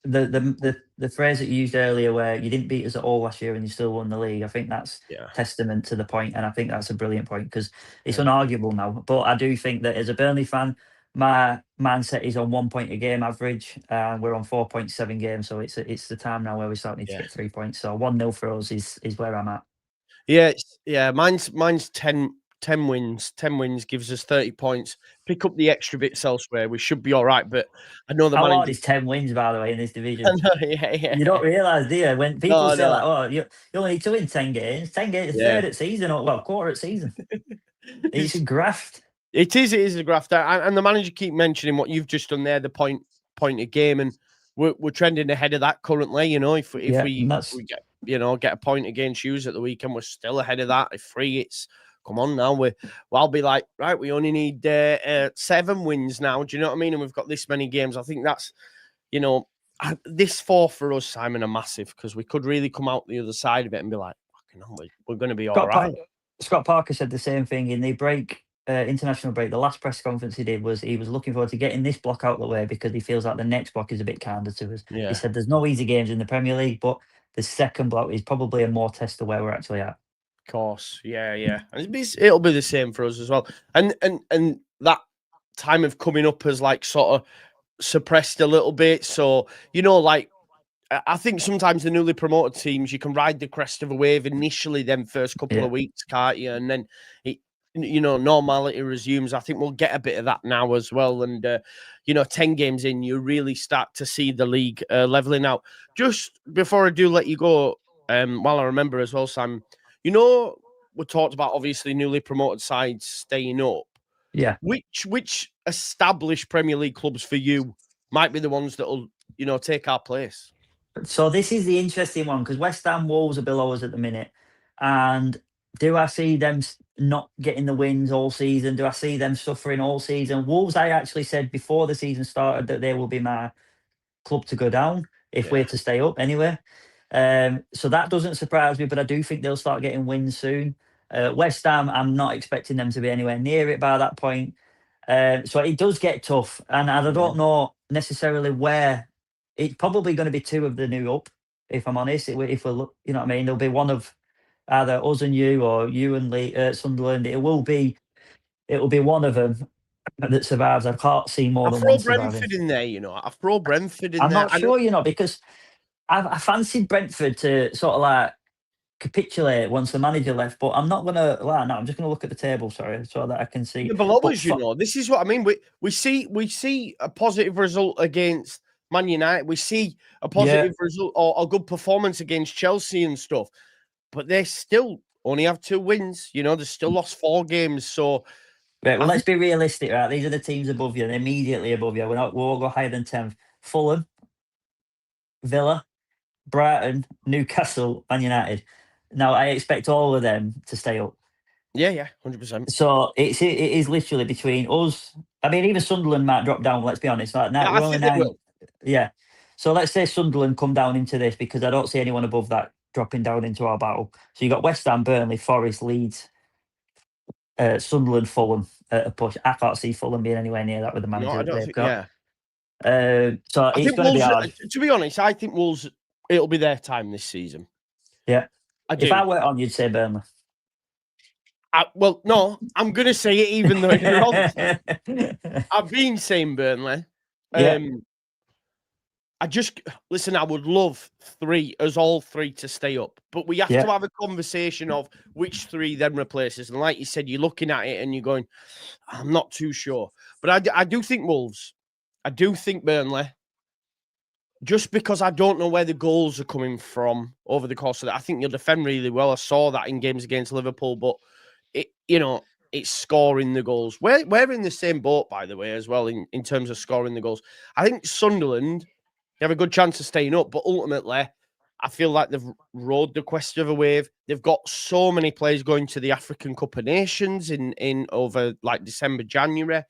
the phrase that you used earlier, where you didn't beat us at all last year and you still won the league, I think that's testament to the point, and I think that's a brilliant point because it's unarguable now. But I do think that as a Burnley fan, my mindset is on 1 point a game average, and we're on 4.7 games, so it's the time now where we start needing to get 3 points. So 1-0 for us is where I'm at. Yeah, mine's 10 wins. 10 wins gives us 30 points. Pick up the extra bits elsewhere. We should be all right. But I know the How hard is 10 wins, by the way, in this division? Yeah. You don't realise, do you? When people say like, "Oh, you only need to win 10 games." 10 games, third at season, or quarter at season. It's a graft. It is a graft. And the manager keep mentioning what you've just done there, the point a game, and we're trending ahead of that currently. If we get a point against yous at the weekend, we're still ahead of that. If 3, it's come on now. I'll be like, right, we only need 7 wins now. Do you know what I mean? And we've got this many games. I think that's, this 4 for us, Simon, are massive because we could really come out the other side of it and be like, fucking hell, we're going to be all right. Scott Parker said the same thing in the break. International break, the last press conference he did was he was looking forward to getting this block out of the way because he feels like the next block is a bit kinder to us. He said there's no easy games in the Premier League, but the second block is probably a more test of where we're actually at. Of course, yeah. And it'll be the same for us as well. And that time of coming up has like sort of suppressed a little bit. So, like I think sometimes the newly promoted teams, you can ride the crest of a wave initially, them first couple of weeks, can't you? And then it, normality resumes. I think we'll get a bit of that now as well. And 10 games in, you really start to see the league leveling out. Just before I do let you go, while I remember as well, Sam, we talked about obviously newly promoted sides staying up. Yeah. Which established Premier League clubs for you might be the ones that will, take our place? So this is the interesting one because West Ham, Wolves are below us at the minute. And do I see them not getting the wins all season? Do I see them suffering all season? Wolves, I actually said before the season started that they will be my club to go down if we're to stay up anyway. So that doesn't surprise me, but I do think they'll start getting wins soon. West Ham, I'm not expecting them to be anywhere near it by that point. So it does get tough. And I don't know necessarily where. It's probably going to be 2 of the new up, if I'm honest. If we look, you know what I mean? There'll be one of either us and you or you and Sunderland. It will be one of them that survives. I can't see more than one surviving. Brentford in there, I throw Brentford in there. I'm not sure, because I fancied Brentford to sort of like capitulate once the manager left, but I'm not going to lie. No, I'm just going to look at the table, sorry, so that I can see. Below us, this is what I mean. We see a positive result against Man United. We see a positive result or a good performance against Chelsea and stuff, but they still only have 2 wins. They still lost 4 games. So, right, well, let's be realistic, right? These are the teams above you, immediately above you. We'll go higher than 10th. Fulham, Villa, Brighton, Newcastle, Man United. Now, I expect all of them to stay up. Yeah, 100%. So it is literally between us. I mean, even Sunderland might drop down. Let's be honest. Like now, we're only 9. Yeah. So let's say Sunderland come down into this because I don't see anyone above that dropping down into our battle. So you got West Ham, Burnley, Forest, Leeds, Sunderland, Fulham at a push. I can't see Fulham being anywhere near that with the manager that they've got. So it's going to be hard. To be honest, I think Wolves, it'll be their time this season. Yeah. If I were on, you'd say Burnley. Well, no, I'm going to say it even though it's wrong. I've been saying Burnley. I would love all three to stay up, but we have to have a conversation of which 3 then replaces. And like you said, you're looking at it and you're going, I'm not too sure. But I do think Wolves, I do think Burnley, just because I don't know where the goals are coming from over the course of that. I think you'll defend really well. I saw that in games against Liverpool, but it's scoring the goals. We're in the same boat, by the way, as well, in terms of scoring the goals. I think Sunderland have a good chance of staying up, but ultimately, I feel like they've rode the Quest of a wave. They've got so many players going to the African Cup of Nations in over like December, January.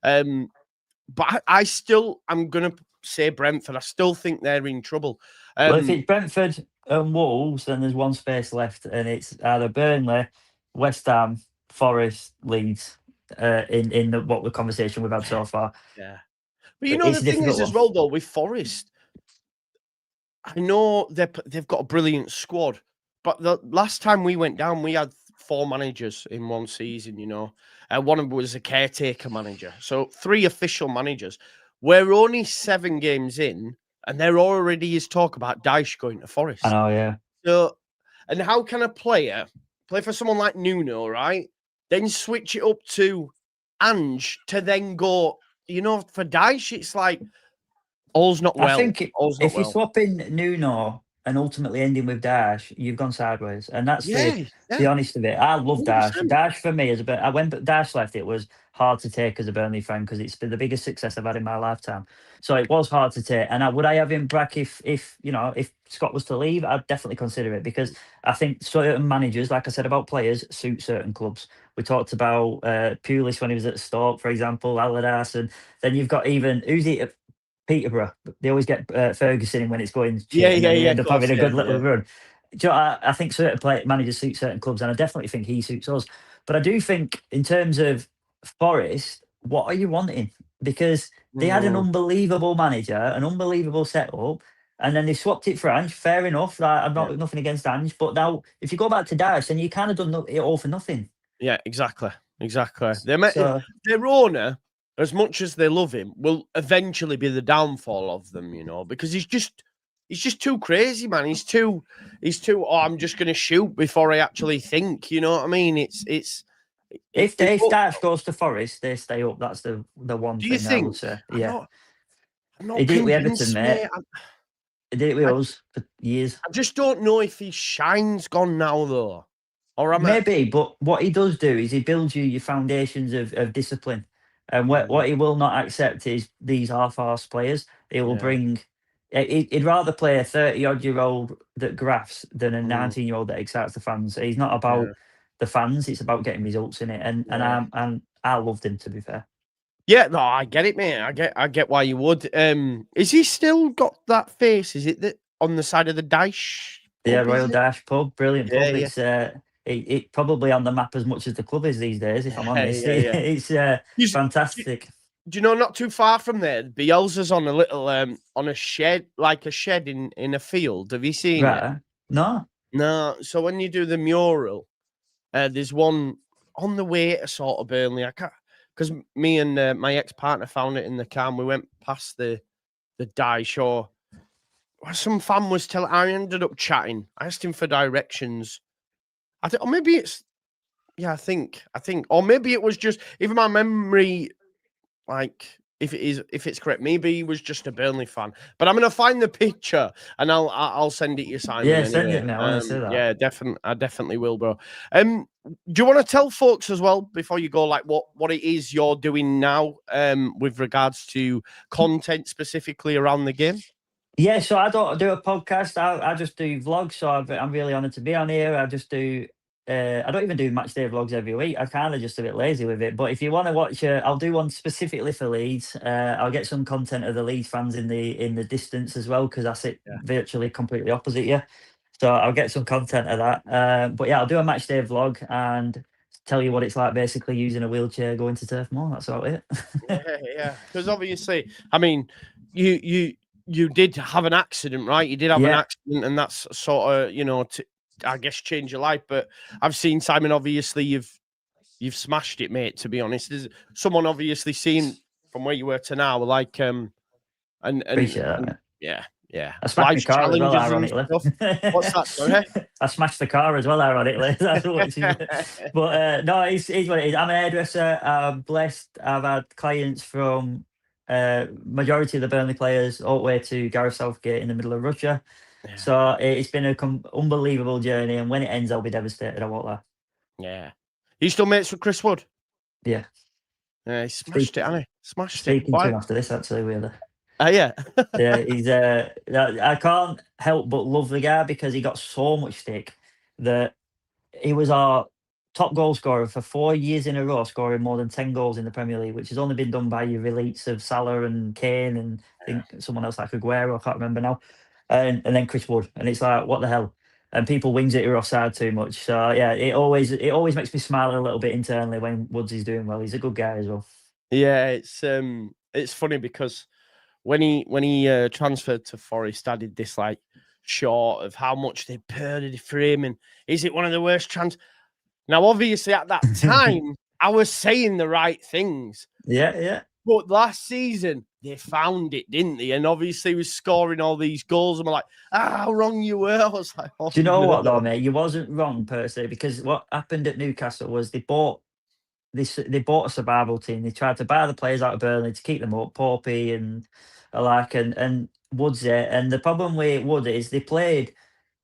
But I'm going to say Brentford. I still think they're in trouble. Well, if it's Brentford and Wolves, then there's one space left, and it's either Burnley, West Ham, Forest, Leeds, in the conversation we've had so far. Yeah. But the thing is, as well, though, with Forest, I know they've got a brilliant squad, but the last time we went down, we had 4 managers in one season, one of them was a caretaker manager. So 3 official managers. We're only 7 games in, and there already is talk about Dyche going to Forest. I know, yeah. So, and how can a player play for someone like Nuno, right? Then switch it up to Ange to then go, for Dyche, it's like, all's not well. I think if you're swapping Nuno and ultimately ending with Dyche, you've gone sideways. And that's the honest of it. I love Dyche. Dyche for me is a bit. When Dyche left, it was hard to take as a Burnley fan because it's been the biggest success I've had in my lifetime. So it was hard to take. And would I have him back if Scott was to leave? I'd definitely consider it because I think certain managers, like I said about players, suit certain clubs. We talked about Pulis when he was at Stoke, for example, Allardyce, and then you've got even Peterborough. They always get Ferguson in when it's going shit, and then they end up having a good little run. I think certain managers suit certain clubs, and I definitely think he suits us. But I do think in terms of Forest, what are you wanting? Because they had an unbelievable manager, an unbelievable setup, and then they swapped it for Ange. Fair enough. I'm not nothing against Ange, but now if you go back to Dyche, then you kind of done it all for nothing. Yeah, exactly. Their owner, as much as they love him, will eventually be the downfall of them, because he's just too crazy, man. He's too. I'm just going to shoot before I actually think. You know what I mean? If Dyche goes to Forest, they stay up. That's the one thing I would say. Yeah, I'm not he did it with Everton, mate. He did it with us for years. I just don't know if his shine's gone now, though. Or maybe, but what he does do is he builds you your foundations of discipline. And what he will not accept is these half-arse players. He will bring. He'd rather play a 30-odd-year-old that grafts than a 19-year-old that excites the fans. He's not about the fans; it's about getting results in it. And I loved him, to be fair. Yeah, no, I get it, mate. I get why you would. Is he still got that face? Is it that on the side of the Dyche? Yeah, Royal Dyche pub, brilliant pub. It's it probably on the map as much as the club is these days, if I'm honest. It's fantastic. Do you know, not too far from there, Bielsa's on a little on a shed, like a shed in a field. Have you seen it? No. So when you do the mural, there's one on the way to sort of Burnley. I can't, because me and my ex-partner found it in the car and we went past the Dyche, or some fan was telling. I ended up chatting. I asked him for directions. I think, or maybe it's, I think, or maybe it was just, even my memory, like, if it's correct, maybe he was just a Burnley fan. But I'm gonna find the picture and I'll send it you, Simon. Yeah, send it now. I want to see that. Yeah, I definitely will, bro. Do you want to tell folks as well before you go, like what it is you're doing now, with regards to content specifically around the game? Yeah, so I don't do a podcast. I just do vlogs. So I'm really honoured to be on here. I just do. I don't even do match day vlogs every week. I kind of just a bit lazy with it. But if you want to watch, I'll do one specifically for Leeds. I'll get some content of the Leeds fans in the distance as well, because I sit virtually completely opposite you. So I'll get some content of that. But yeah, I'll do a match day vlog and tell you what it's like basically using a wheelchair going to Turf Moor. That's about it. Yeah. Because obviously, I mean, you did have an accident, right? You did have an accident, and that's sort of, I guess change your life. But I've seen, Simon, obviously you've smashed it, mate, to be honest. There's someone obviously seen from where you were to now, like Appreciate that, yeah. I smashed my car as well, ironically. What's that, sorry? I smashed the car as well, ironically. That's what but no, it's what it is. I'm a hairdresser. I'm blessed. I've had clients from majority of the Burnley players all the way to Gareth Southgate in the middle of Russia. Yeah. So it's been an unbelievable journey, and when it ends, I'll be devastated. I won't lie. Yeah. You still mates with Chris Wood? Yeah. Yeah, he smashed it, hasn't he? Smashed it. Speaking to him after this, actually, really. Oh, yeah. Yeah, he's I can't help but love the guy because he got so much stick that he was our top goal scorer for 4 years in a row, scoring more than 10 goals in the Premier League, which has only been done by your elites of Salah and Kane and I think someone else like Aguero, I can't remember now. And then Chris Wood. And it's like, what the hell? And people wings it offside too much. So yeah, it always makes me smile a little bit internally when Woods is doing well. He's a good guy as well. Yeah, it's funny because when he transferred to Forest, I did this like short of how much they paid for him, and is it one of the worst Now, obviously, at that time, I was saying the right things. Yeah. But last season, they found it, didn't they? And obviously, he was scoring all these goals, and we're like, how wrong you were. I was like, oh, do you know what though, mate? You wasn't wrong per se, because what happened at Newcastle was they bought a survival team. They tried to buy the players out of Burnley to keep them up, Poppy and and Woods there. And the problem with Wood is they played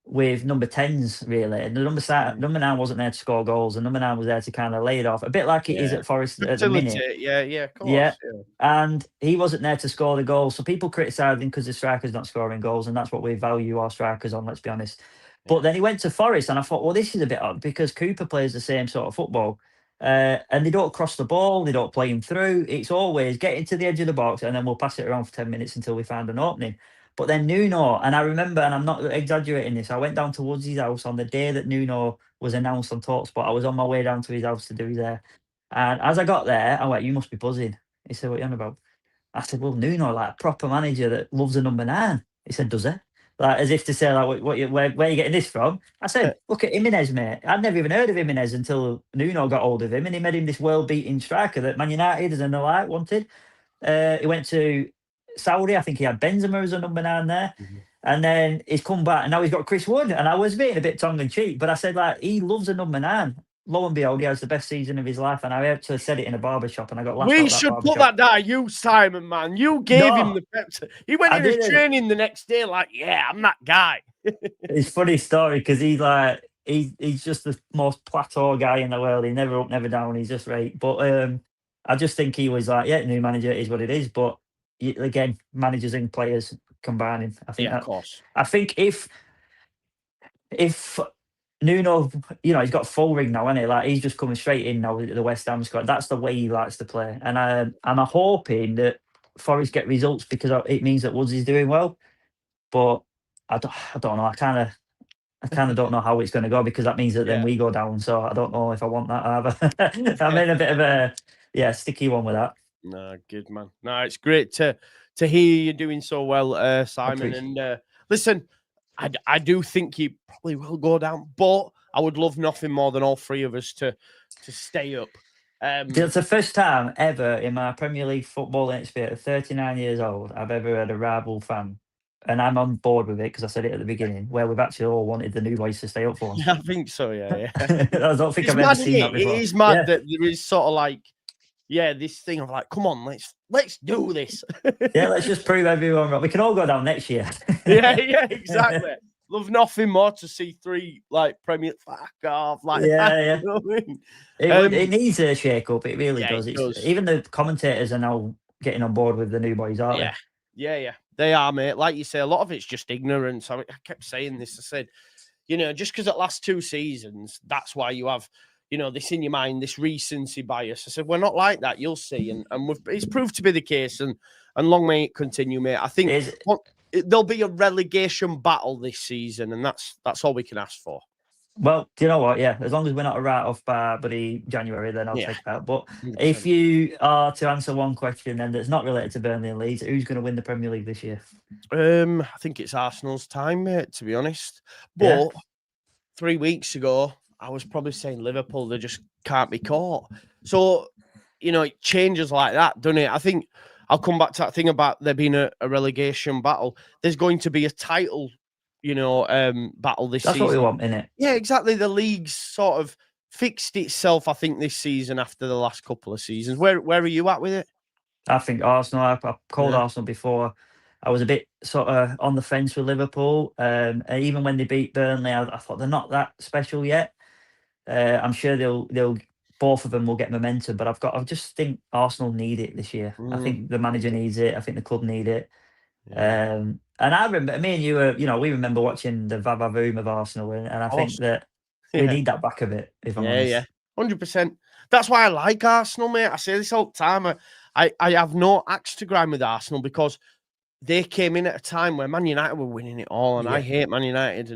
with number 10s really, and the number 9 wasn't there to score goals, and number 9 was there to kind of lay it off, a bit like it is at Forest at the minute. Yeah, of course. Yeah. And he wasn't there to score the goals, so people criticised him because the striker's not scoring goals, and that's what we value our strikers on, let's be honest. But then he went to Forest, and I thought, well, this is a bit odd because Cooper plays the same sort of football. And they don't cross the ball, they don't play him through. It's always get into the edge of the box and then we'll pass it around for 10 minutes until we find an opening. But then Nuno, and I remember, and I'm not exaggerating this, I went down to Woods' house on the day that Nuno was announced on TalkSpot. I was on my way down to his house to do his hair. And as I got there, I went, you must be buzzing. He said, what are you on about? I said, well, Nuno, like a proper manager that loves a number 9. He said, does he? Like, as if to say, like, where are you getting this from? I said, look at Jimenez, mate. I'd never even heard of Jimenez until Nuno got hold of him, and he made him this world-beating striker that Man United and the like wanted. He went to Saudi. I think he had Benzema as a number 9 there. And then he's come back, and now he's got Chris Wood. And I was being a bit tongue-in-cheek, but I said, like, he loves a number 9. Lo and behold, he has the best season of his life, and I actually said it in a barbershop, and I got laughed We out should that put that down. You, Simon, man. You gave him the pep. He went in his training the next day like, yeah, I'm that guy. It's a funny story because he's like, he's just the most plateau guy in the world. He's never up, never down. He's just right. But I just think he was like, yeah, new manager is what it is. But again, managers and players combining. I think of course. I think if Nuno, he's got full ring now, hasn't he? Like, he's just coming straight in now with the West Ham squad. That's the way he likes to play. And I'm hoping that Forest get results because it means that Woods is doing well. But I don't know. I kind of don't know how it's going to go because that means that then we go down. So I don't know if I want that either. I'm in a bit of a sticky one with that. No, good man. No, it's great to hear you doing so well, Simon. And listen, I do think he probably will go down, but I would love nothing more than all three of us to stay up. It's the first time ever in my Premier League football experience, 39 years old, I've ever had a rival fan, and I'm on board with it because I said it at the beginning, where we've actually all wanted the new boys to stay up for. I think so, yeah. I don't think I've ever seen that before. It is mad that there is sort of like, this thing of like, come on, let's do this. Let's just prove everyone wrong. We can all go down next year. yeah, exactly. Love nothing more to see 3 like Premier fuck off. Like, You know what I mean? It needs a shake up. It really does. It does. Even the commentators are now getting on board with the new boys, aren't they? Yeah. They are, mate. Like you say, a lot of it's just ignorance. I kept saying this. I said, just because it lasts 2 seasons, that's why you have, this in your mind, this recency bias. I said, we're not like that. You'll see. And it's proved to be the case. And long may it continue, mate. I think there'll be a relegation battle this season, and that's all we can ask for. Well, do you know what? Yeah, as long as we're not a write-off by January, then I'll take that. But 100%. If you are to answer one question then that's not related to Burnley and Leeds, who's going to win the Premier League this year? I think it's Arsenal's time, mate, to be honest. But 3 weeks ago, I was probably saying Liverpool, they just can't be caught. So, it changes like that, doesn't it? I think I'll come back to that thing about there being a relegation battle. There's going to be a title battle this season. That's what we want, innit? Yeah, exactly. The league's sort of fixed itself, I think, this season after the last couple of seasons. Where are you at with it? I think Arsenal. I've called Arsenal before. I was a bit sort of on the fence with Liverpool. And even when they beat Burnley, I thought they're not that special yet. I'm sure they'll both of them will get momentum, but I just think Arsenal need it this year. I think the manager needs it. I think the club need it. And I remember, me and you were, we remember watching the Vavavoom of Arsenal, and I think that we need that back a bit, if I'm honest. Yeah, 100%. That's why I like Arsenal, mate. I say this all the time. I have no axe to grind with Arsenal because they came in at a time where Man United were winning it all, and I hate Man United.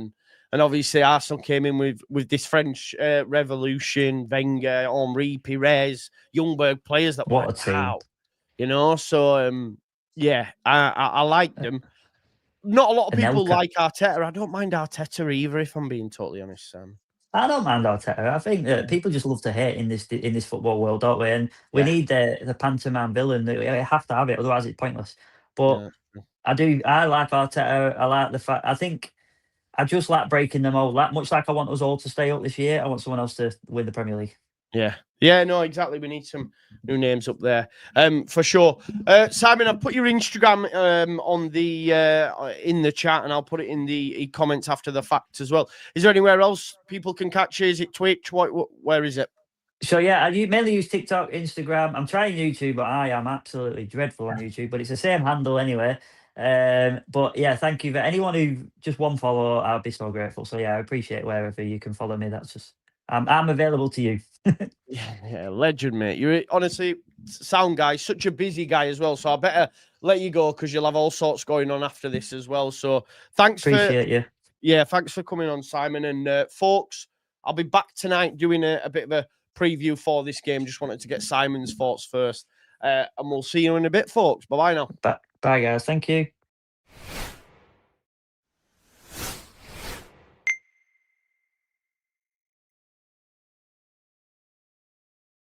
And obviously Arsenal came in with this French revolution, Wenger, Henri, Pires, Youngberg players that what a team. Out, So yeah, I like them. Not a lot of people like Arteta. I don't mind Arteta either, if I'm being totally honest, Sam. I don't mind Arteta. I think that people just love to hate in this football world, don't we? And we need the pantomime villain. We have to have it, otherwise it's pointless. But I like Arteta. I like the fact. I think I just like breaking them all. Much like I want us all to stay up this year, I want someone else to win the Premier League. Yeah, no, exactly. We need some new names up there, for sure. Simon, I'll put your Instagram on the in the chat, and I'll put it in the comments after the fact as well. Is there anywhere else people can catch you? Is it Twitch? Where is it? So yeah, I mainly use TikTok, Instagram. I'm trying YouTube, but I am absolutely dreadful on YouTube. But it's the same handle anyway. But yeah, thank you for anyone who just one follow. I'll be so grateful. So yeah, I appreciate wherever you can follow me. That's just I'm available to you. Yeah, legend, mate. You're honestly sound guy, such a busy guy as well. So I better let you go because you'll have all sorts going on after this as well. So thanks appreciate you. Yeah, thanks for coming on, Simon. And folks, I'll be back tonight doing a bit of a preview for this game. Just wanted to get Simon's thoughts first. And we'll see you in a bit, folks. Bye-bye now. Bye, guys. Thank you.